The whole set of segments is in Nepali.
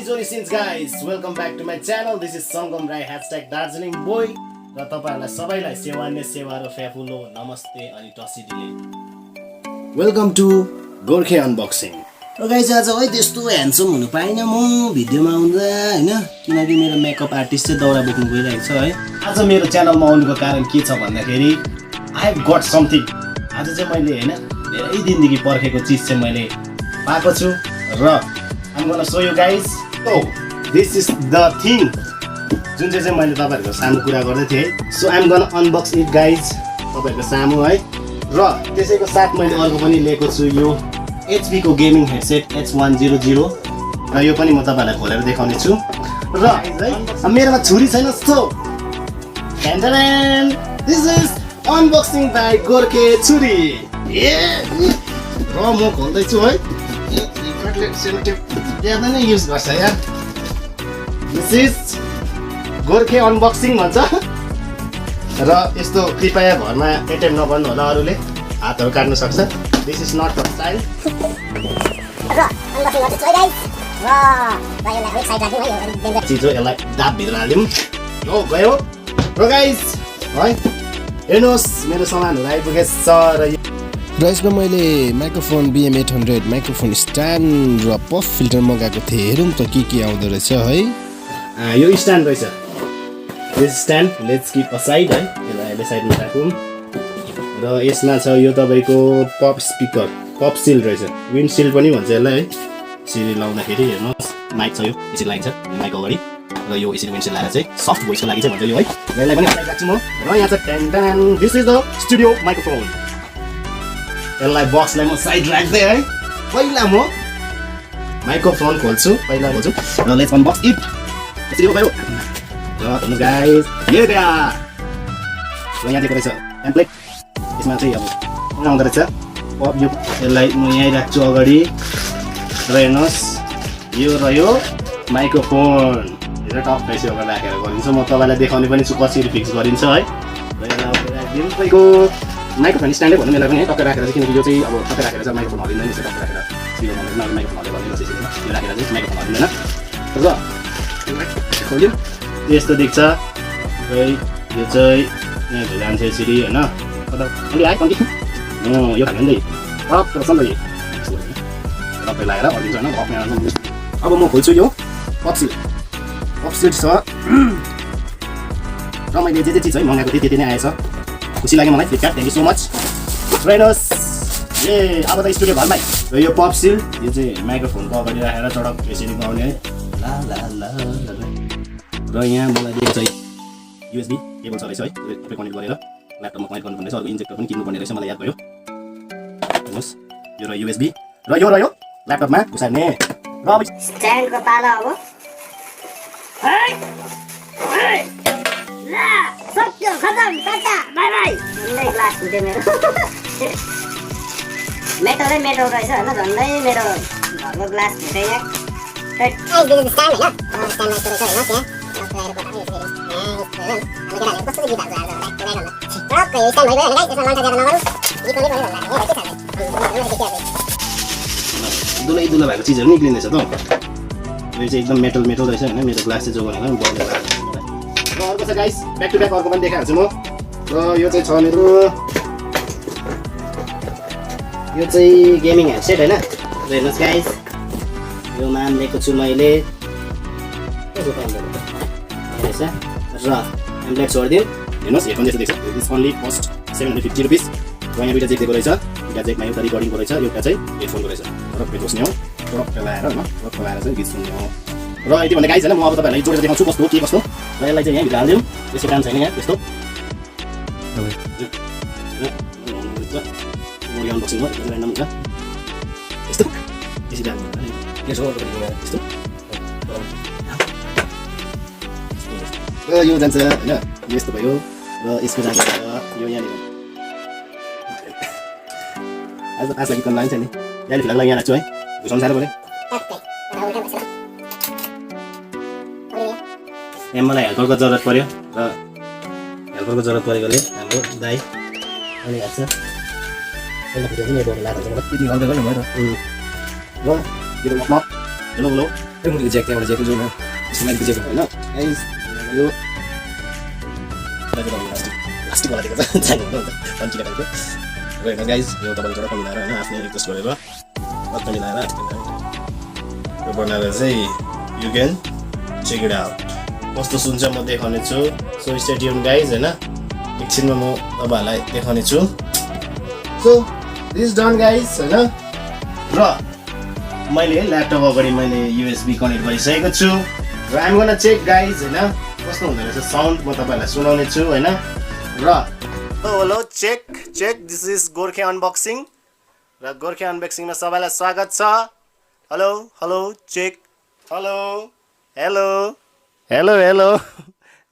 guys, welcome back to my channel. This is Sangam Rai #Darjeeling boy र तपाईहरुलाई सबैलाई सेवान्य सेवा र फ्याफुलो नमस्ते अनि टसिडीले वेलकम टु गोर्खे अनबक्सिङ। र गाइस आज है त्यस्तो ह्यान्डसम हुनु पाइन म भिडियोमा आउँदा हैन, किनकि मेरो मेकअप आर्टिस्ट चाहिँ दौरा बोक्नु गइरहेको छ है। आज मेरो च्यानलमा आउनुको कारण के छ भन्दाखेरि आई हैव गट समथिङ। आज चाहिँ मैले हैन धेरै दिनदेखि पर्खेको चीज चाहिँ मैले पाएको छु र I'm gonna show you guys. So this is the thing जुन चाहिँ मैले तपाईहरुको सामु कुरा गर्दै थिए। So I'm gonna unbox it guys तपाईहरुको सामु है। र त्यसैको साथ मैले अर्को पनि लिएको छु यो HP को गेमिङ हेडसेट H100 र यो पनि म तपाईहरुलाई खोलेर देखाउने छु। र मेरोमा छुरी छैन so this is unboxing by Gorkhay छुरी। र म खोल्दै छु है। ज्यादा नै युज गर्छ यार। दिस इज गोर्खे अनबक्सिङ भन्छ। र यस्तो कृपया घरमा एटेम्प नगर्नु होला, अरूले हातहरु काट्न सक्छ। This is not for style. र अनबक्सिङ गर्छु है गाइस। र यसलाई एक साइड राख्दिम है, यो डेन्जर चीज हो, यसलाई दाब भित्र हाल्दिम। यो गयो। र गाइस है हेर्नुस् मेरो सामानहरु आइपुगेछ र यसमा मैले माइक्रोफोन Bm800 माइक्रोफोन स्ट्यान्ड र पफ फिल्टर मगाएको थिएँ। हेरौँ त के आउँदो रहेछ है। यो स्ट्यान्ड रहेछ। This stand let's keep aside है, यसलाई अहिले साइडमा राखौँ। र यसमा छ यो तपाईको पप स्पिकर, पप सिल्ड रहेछ, विन्ड सिल्ड पनि भन्छ यसलाई है। यसरी लाउँदाखेरि हेर्नुहोस् माइक छ, यो यसरी लाग्छ माइक अगाडि र यो यसरी विन्ड सिल्ड लगाएर चाहिँ सफ्ट भोइसको लागि चाहिँ भन्छ यो है। यसलाई पनि साइड राख्छु म। र यहाँ छ ten this is the studio microphone. यसलाई बक्सलाई म साइड राख्दै है। पहिला म माइक्रोफोन खोल्छु, पहिला खोल्छु र लेट्स अनबक्स इट। यसरी हो गयो। र हेर्नु गाइस यो क्या र यहाँ दिएको रहेछ टेम्प्लेट। यसमा चाहिँ अब आउँदो रहेछ पप। यो यसलाई म यहीँ राख्छु अगाडि र हेर्नुहोस् यो रह्यो माइक्रोफोन। हेरेर टप यसो गरेर राखेर गरिन्छ। म तपाईँलाई देखाउने पनि छु कसरी फिक्स गरिन्छ है। र यसलाई राखिदिनु तपाईँको माइक्रोफोन स्ट्यान्डै भन्नु यसलाई पनि है, टक्कै राखेर चाहिँ, किनकि यो चाहिँ अब टक्कै राखेर चाहिँ माइक्रोफोन हल्लिँदैन। यसो टक्कै राखेर सिधो भन्दैन, माइक्रोफोन हल्लिँदैन यसरी यो राखेर चाहिँ माइक्रोफोन हल्लिँदैन। र खोल्यौँ यस्तो देख्छ। यो चाहिँ यहाँ जान्छ यसरी होइन। अलि आयो कम्ती यो खाने नि टक्कै रहेछ नि त। टक्कै लगाएर हल्लिन्छ होइन। अब म खोल्छु यो पप्सिल। पप्सिल छ र मैले जे चिज है मगाएको थिएँ त्यति नै आएछ। खुसी लाग्यो मलाई Flipkart, thank you so much. रेनोस अब त स्टुडियो घरमै। र यो पप सिल यो चाहिँ माइक्रोफोनको अगाडि राखेर चडक यसरी गाउने है। ला ला ला र यहाँ मलाई दिएको चाहिँ USB केबल छ रहेछ है, तपाईँ कनेक्ट गरेर ल्यापटपमा कनेक्ट गर्नुपर्ने रहेछ। अर्को इन्जेक्टर पनि किन्नुपर्ने रहेछ, मलाई याद भयो। हेर्नुहोस् यो रह्यो USB र यो रह्यो ल्यापटपमा घुसार्ने। र अब स्ट्यान्डको पाला अब सक्यो, खतम, टाटा, बाई बाई। झन्डै ग्लास फुट्यो मेरो। मेटलै मेटल रहेछ होइन, झन्डै मेरो घरको ग्लास फुट्यो यहाँ। दुलै दुलो भएको चिजहरू निक्लिँदैछ त। यो चाहिँ एकदम मेटल रहेछ होइन। मेरो ग्लास चाहिँ जोगाउनु र अर्को छ गाइस, ब्याक टु ब्याक अर्को पनि देखाइहाल्छु म। र यो चाहिँ छ मेरो यो चाहिँ गेमिङ हेडसेट होइन। हेर्नुहोस् गाइस यो नाम लिएको छु मैले रहेछ। र एम्प्लेट छोडिदिउँ। हेर्नुहोस् हेडफोन जस्तो देख्छ। This only cost 750 rupees. र यहाँ दुईवटा जेक दिएको रहेछ। दुईवटा जेकमा एउटा रिकर्डिङको रहेछ, एउटा चाहिँ हेडफोनको रहेछ। र बस्ने हो टक्क लगाएर होइन, टक्क लगाएर चाहिँ गीत सुन्ने हो। र यति भन्दा गाइस होइन, म अब तपाईँहरूलाई जोडेर देखाउँछु कस्तो हो के कस्तो। र यसलाई चाहिँ यहीँभित्र हालिदिउँ, त्यसको काम छैन यहाँ त्यस्तो। अनबक्सिङ हो ऱ्यान्डम हुन्छ यस्तो त्यसरी यस्तो। र यो जान्छ होइन, यस्तो भयो। र यसको जान्छ यो यहाँनिर। आज त 5 लाख कम लाग्छ नि, यहाँ फिलहाल यहाँ राख्छु है। घुसाउनु साह्रो पऱ्यो। यहाँ मलाई हेल्परको जरुरत पर्यो र हेल्परको जरुरत परेकोले हाम्रो दाइ अनि हाल्छ। पहिला यति गर्दै गर्नु भयो त। र हेलो मुनिको ज्याक त्यहाँबाट ज्याक जुन माथिको ज्याक होइन गाइस यो प्लास्टिकवाला दिएको छ चाहिन्छ पन्चिला टाइपको होइन गाइस यो तपाईँले एउटा मिलाएर होइन आफ्नै रिक्वेस्ट गरेर कति मिलाएर यो बनाएर चाहिँ you can check it out कस्तो सुन्छ म देखाउने छु सो स्टे ट्युन गाइज होइन एकछिनमा म तपाईँहरूलाई देखाउने छु सो दिस डन गाइज होइन र मैले ल्यापटप अगाडि मैले युएसबी कनेक्ट गरिसकेको छु र आइम गोना चेक गाइज होइन कस्तो हुँदो रहेछ साउन्ड म तपाईँहरूलाई सुनाउने छु होइन र hello check this is Gorkhe unboxing र गोर्खे अनबक्सिङमा सबैलाई स्वागत छ hello hello check hello hello hello hello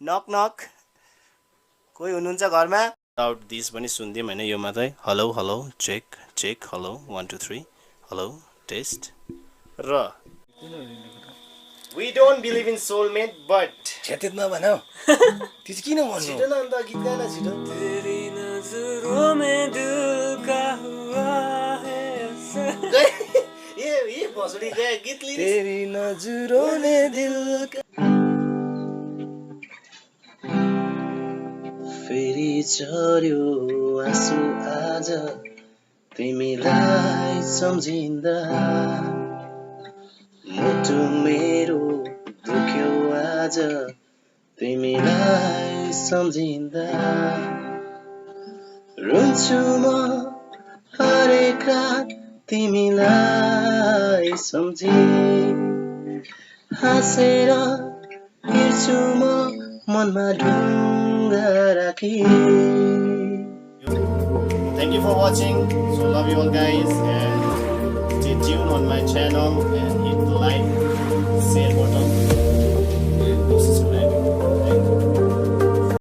knock knock कोही हुनुहुन्छ घरमा आउट दिस पनि सुनिदिउँ होइन यो मात्रै hello hello check check hello 1 2 3 hello test र We don't believe in soulmate, but छेतेत नभन त्यो चाहिँ किन भन्नु छिटो न अन्त गीत गाना छिटो तेरी नजरों में दिल का हुआ है ये भोसडी गए गीत लिरिक्स तेरी नजरों ने दिल का फेरि झर्यो आँसु आज तिमीलाई सम्झिँदा मुटु मेरो दुख्यो आज तिमीलाई सम्झिँदा रुन्छु म हरेक रात तिमीलाई सम्झी हाँसेर हिँड्छु म मनमा ढुङ्गा राखी Thank you for watching. So love you all guys and stay tuned on my channel and hit the like, share button.